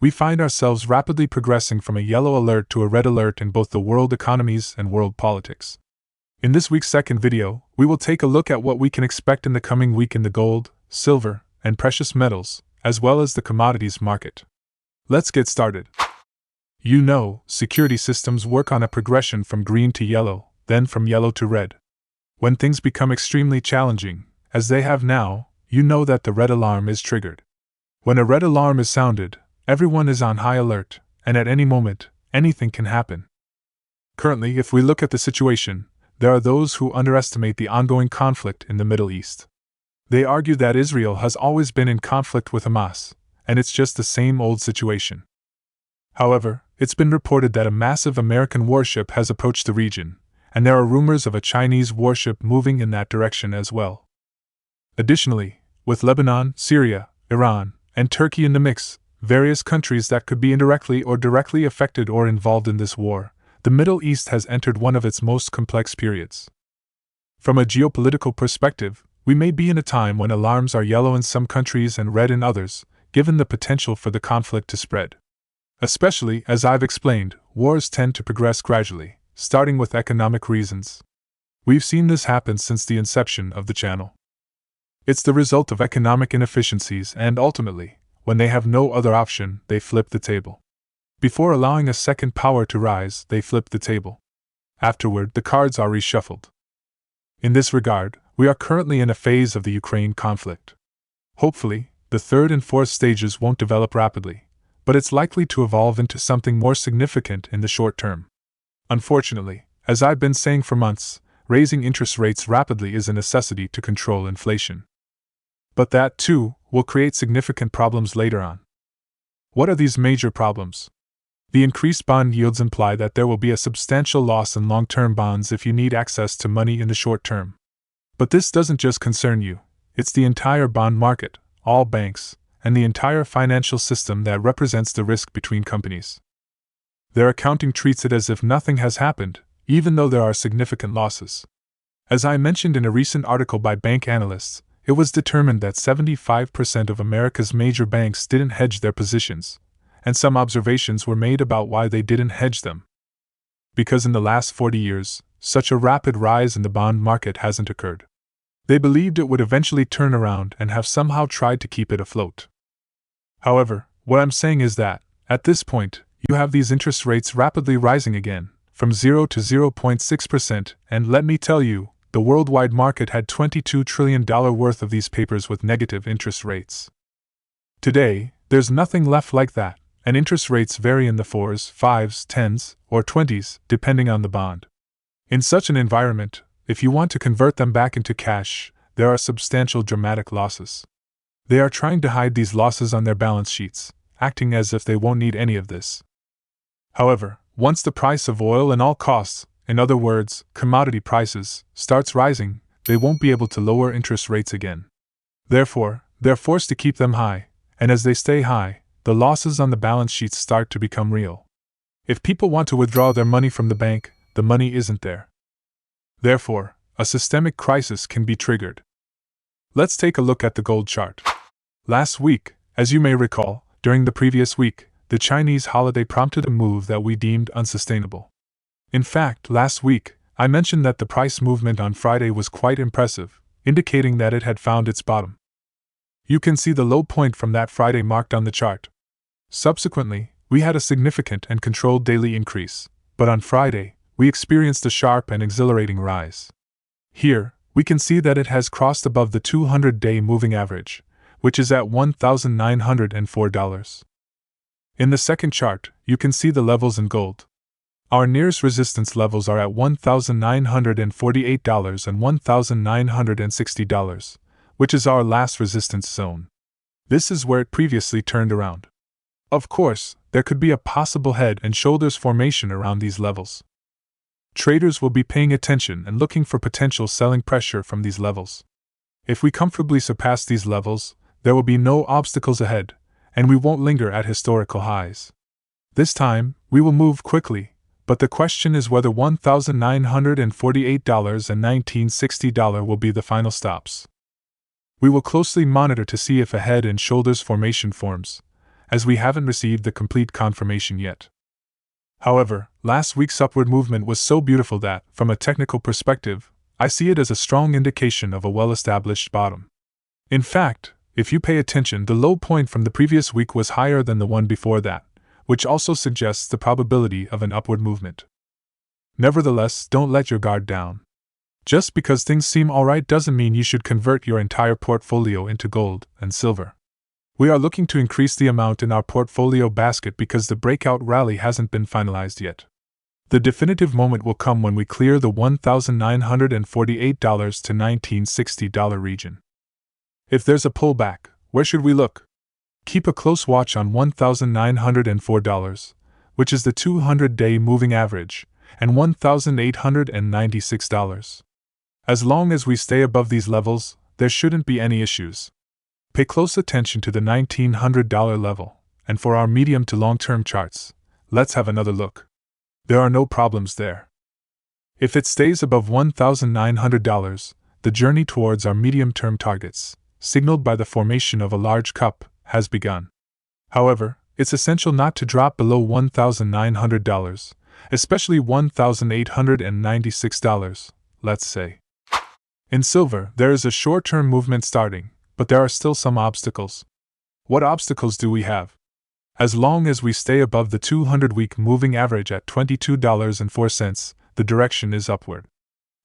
We find ourselves rapidly progressing from a yellow alert to a red alert in both the world economies and world politics. In this week's second video, we will take a look at what we can expect in the coming week in the gold, silver, and precious metals, as well as the commodities market. Let's get started. You know, security systems work on a progression from green to yellow, then from yellow to red. When things become extremely challenging, as they have now, you know that the red alarm is triggered. When a red alarm is sounded, everyone is on high alert, and at any moment, anything can happen. Currently, if we look at the situation, there are those who underestimate the ongoing conflict in the Middle East. They argue that Israel has always been in conflict with Hamas, and it's just the same old situation. However, it's been reported that a massive American warship has approached the region, and there are rumors of a Chinese warship moving in that direction as well. Additionally, with Lebanon, Syria, Iran, and Turkey in the mix, various countries that could be indirectly or directly affected or involved in this war, the Middle East has entered one of its most complex periods. From a geopolitical perspective, we may be in a time when alarms are yellow in some countries and red in others, given the potential for the conflict to spread. Especially, as I've explained, wars tend to progress gradually, starting with economic reasons. We've seen this happen since the inception of the channel. It's the result of economic inefficiencies and ultimately, when they have no other option, they flip the table. Before allowing a second power to rise, they flip the table. Afterward, the cards are reshuffled. In this regard, we are currently in a phase of the Ukraine conflict. Hopefully, the third and fourth stages won't develop rapidly, but it's likely to evolve into something more significant in the short term. Unfortunately, as I've been saying for months, raising interest rates rapidly is a necessity to control inflation. But that, too, will create significant problems later on. What are these major problems? The increased bond yields imply that there will be a substantial loss in long-term bonds if you need access to money in the short term. But this doesn't just concern you, it's the entire bond market, all banks, and the entire financial system that represents the risk between companies. Their accounting treats it as if nothing has happened, even though there are significant losses. As I mentioned in a recent article by bank analysts, it was determined that 75% of America's major banks didn't hedge their positions, and some observations were made about why they didn't hedge them. Because in the last 40 years, such a rapid rise in the bond market hasn't occurred. They believed it would eventually turn around and have somehow tried to keep it afloat. However, what I'm saying is that, at this point, you have these interest rates rapidly rising again, from 0 to 0.6%, and let me tell you, the worldwide market had $22 trillion worth of these papers with negative interest rates. Today, there's nothing left like that, and interest rates vary in the 4s, 5s, 10s, or 20s, depending on the bond. In such an environment, if you want to convert them back into cash, there are substantial dramatic losses. They are trying to hide these losses on their balance sheets, acting as if they won't need any of this. However, once the price of oil and all costs, in other words, commodity prices, starts rising, they won't be able to lower interest rates again. Therefore, they're forced to keep them high, and as they stay high, the losses on the balance sheets start to become real. If people want to withdraw their money from the bank, the money isn't there. Therefore, a systemic crisis can be triggered. Let's take a look at the gold chart. Last week, as you may recall, during the previous week, the Chinese holiday prompted a move that we deemed unsustainable. In fact, last week, I mentioned that the price movement on Friday was quite impressive, indicating that it had found its bottom. You can see the low point from that Friday marked on the chart. Subsequently, we had a significant and controlled daily increase, but on Friday, we experienced a sharp and exhilarating rise. Here, we can see that it has crossed above the 200-day moving average, which is at $1,904. In the second chart, you can see the levels in gold. Our nearest resistance levels are at $1,948 and $1,960, which is our last resistance zone. This is where it previously turned around. Of course, there could be a possible head and shoulders formation around these levels. Traders will be paying attention and looking for potential selling pressure from these levels. If we comfortably surpass these levels, there will be no obstacles ahead, and we won't linger at historical highs. This time, we will move quickly, but the question is whether $1,948 and $1,960 will be the final stops. We will closely monitor to see if a head and shoulders formation forms, as we haven't received the complete confirmation yet. However, last week's upward movement was so beautiful that, from a technical perspective, I see it as a strong indication of a well-established bottom. In fact, if you pay attention, the low point from the previous week was higher than the one before that, which also suggests the probability of an upward movement. Nevertheless, don't let your guard down. Just because things seem alright doesn't mean you should convert your entire portfolio into gold and silver. We are looking to increase the amount in our portfolio basket because the breakout rally hasn't been finalized yet. The definitive moment will come when we clear the $1,948 to $1,960 region. If there's a pullback, where should we look? Keep a close watch on $1,904, which is the 200-day moving average, and $1,896. As long as we stay above these levels, there shouldn't be any issues. Pay close attention to the $1,900 level, and for our medium to long-term charts, let's have another look. There are no problems there. If it stays above $1,900, the journey towards our medium-term targets, signaled by the formation of a large cup, has begun. However, it's essential not to drop below $1,900, especially $1,896, let's say. In silver, there is a short-term movement starting, but there are still some obstacles. What obstacles do we have? As long as we stay above the 200-week moving average at $22.04, the direction is upward.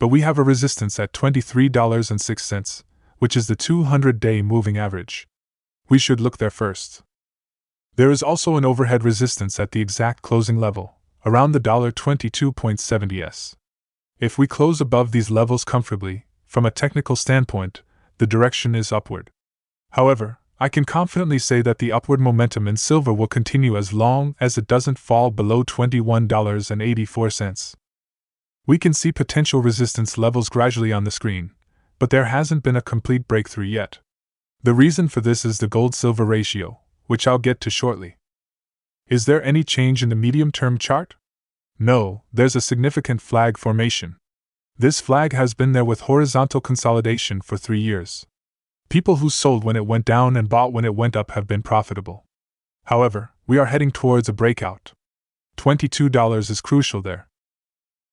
But we have a resistance at $23.06, which is the 200-day moving average. We should look there first. There is also an overhead resistance at the exact closing level, around the $22.70s. If we close above these levels comfortably, from a technical standpoint, the direction is upward. However, I can confidently say that the upward momentum in silver will continue as long as it doesn't fall below $21.84. We can see potential resistance levels gradually on the screen, but there hasn't been a complete breakthrough yet. The reason for this is the gold-silver ratio, which I'll get to shortly. Is there any change in the medium-term chart? No, there's a significant flag formation. This flag has been there with horizontal consolidation for 3 years. People who sold when it went down and bought when it went up have been profitable. However, we are heading towards a breakout. $22 is crucial there.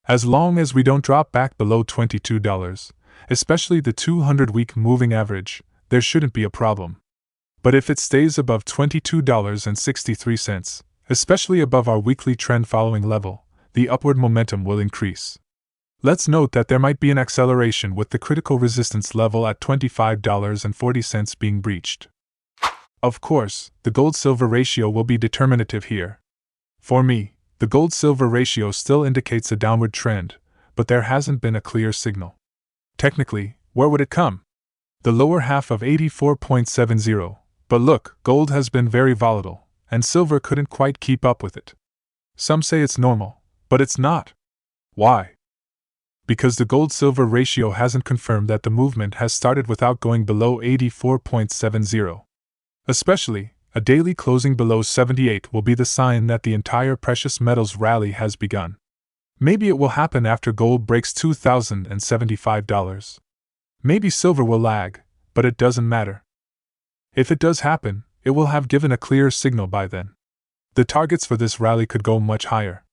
As long as we don't drop back below $22, especially the 200-week moving average, there shouldn't be a problem. But if it stays above $22.63, especially above our weekly trend following level, the upward momentum will increase. Let's note that there might be an acceleration with the critical resistance level at $25.40 being breached. Of course, the gold-silver ratio will be determinative here. For me, the gold-silver ratio still indicates a downward trend, but there hasn't been a clear signal. Technically, where would it come? The lower half of 84.70, but look, gold has been very volatile, and silver couldn't quite keep up with it. Some say it's normal, but it's not. Why? Because the gold-silver ratio hasn't confirmed that the movement has started without going below 84.70. Especially, a daily closing below 78 will be the sign that the entire precious metals rally has begun. Maybe it will happen after gold breaks $2,075. Maybe silver will lag, but it doesn't matter. If it does happen, it will have given a clear signal by then. The targets for this rally could go much higher.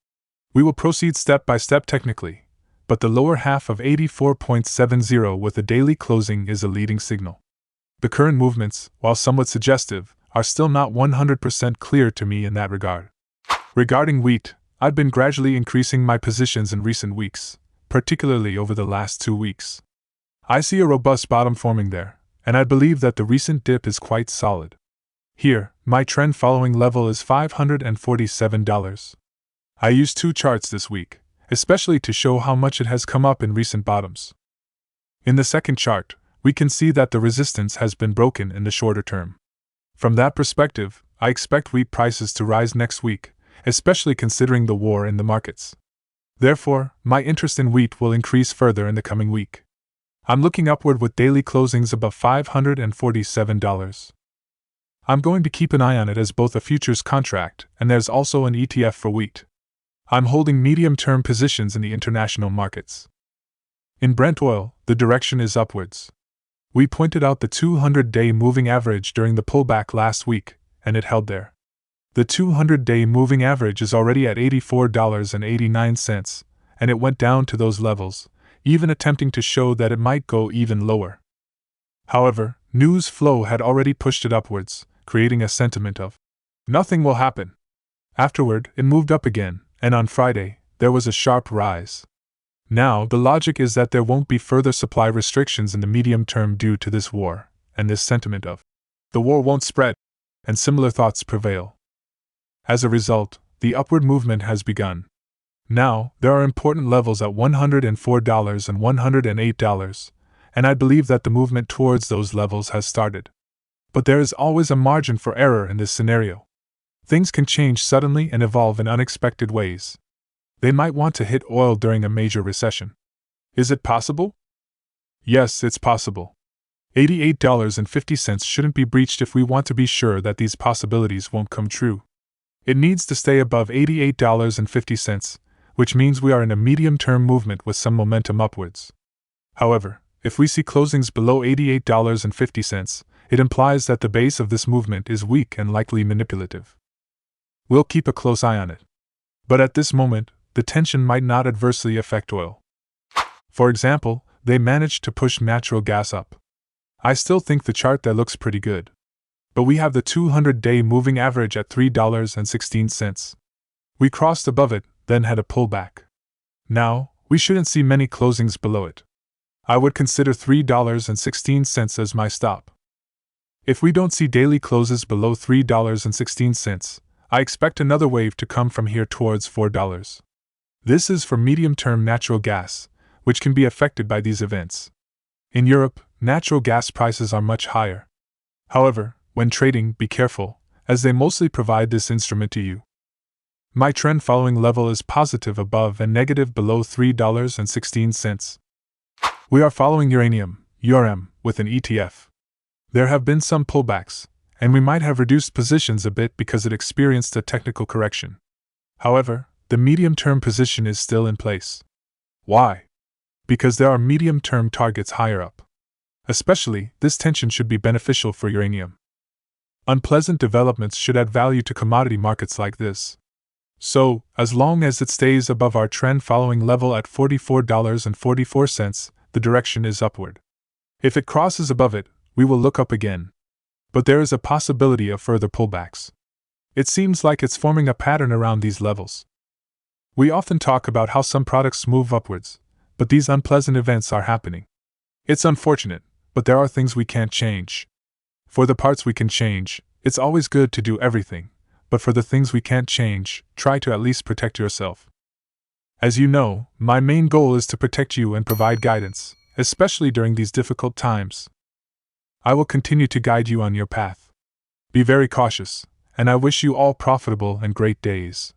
We will proceed step by step technically, but the lower half of 84.70 with a daily closing is a leading signal. The current movements, while somewhat suggestive, are still not 100% clear to me in that regard. Regarding wheat, I've been gradually increasing my positions in recent weeks, particularly over the last 2 weeks. I see a robust bottom forming there, and I believe that the recent dip is quite solid. Here, my trend following level is $547. I used 2 charts this week, especially to show how much it has come up in recent bottoms. In the second chart, we can see that the resistance has been broken in the shorter term. From that perspective, I expect wheat prices to rise next week, especially considering the war in the markets. Therefore, my interest in wheat will increase further in the coming week. I'm looking upward with daily closings above $547. I'm going to keep an eye on it as both a futures contract and there's also an ETF for wheat. I'm holding medium-term positions in the international markets. In Brent oil, the direction is upwards. We pointed out the 200-day moving average during the pullback last week, and it held there. The 200-day moving average is already at $84.89, and it went down to those levels, even attempting to show that it might go even lower. However, news flow had already pushed it upwards, creating a sentiment of nothing will happen. Afterward, it moved up again, and on Friday, there was a sharp rise. Now, the logic is that there won't be further supply restrictions in the medium term due to this war, and this sentiment of the war won't spread, and similar thoughts prevail. As a result, the upward movement has begun. Now, there are important levels at $104 and $108, and I believe that the movement towards those levels has started. But there is always a margin for error in this scenario. Things can change suddenly and evolve in unexpected ways. They might want to hit oil during a major recession. Is it possible? Yes, it's possible. $88.50 shouldn't be breached if we want to be sure that these possibilities won't come true. It needs to stay above $88.50, which means we are in a medium-term movement with some momentum upwards. However, if we see closings below $88.50, it implies that the base of this movement is weak and likely manipulative. We'll keep a close eye on it. But at this moment, the tension might not adversely affect oil. For example, they managed to push natural gas up. I still think the chart there looks pretty good. But we have the 200-day moving average at $3.16. We crossed above it, then had a pullback. Now, we shouldn't see many closings below it. I would consider $3.16 as my stop. If we don't see daily closes below $3.16, I expect another wave to come from here towards $4. This is for medium-term natural gas, which can be affected by these events. In Europe, natural gas prices are much higher. However, when trading, be careful, as they mostly provide this instrument to you. My trend following level is positive above and negative below $3.16. We are following uranium, URM, with an ETF. There have been some pullbacks, and we might have reduced positions a bit because it experienced a technical correction. However, the medium-term position is still in place. Why? Because there are medium-term targets higher up. Especially, this tension should be beneficial for uranium. Unpleasant developments should add value to commodity markets like this. So, as long as it stays above our trend following level at $44.44, the direction is upward. If it crosses above it, we will look up again. But there is a possibility of further pullbacks. It seems like it's forming a pattern around these levels. We often talk about how some products move upwards, but these unpleasant events are happening. It's unfortunate, but there are things we can't change. For the parts we can change, it's always good to do everything, but for the things we can't change, try to at least protect yourself. As you know, my main goal is to protect you and provide guidance, especially during these difficult times. I will continue to guide you on your path. Be very cautious, and I wish you all profitable and great days.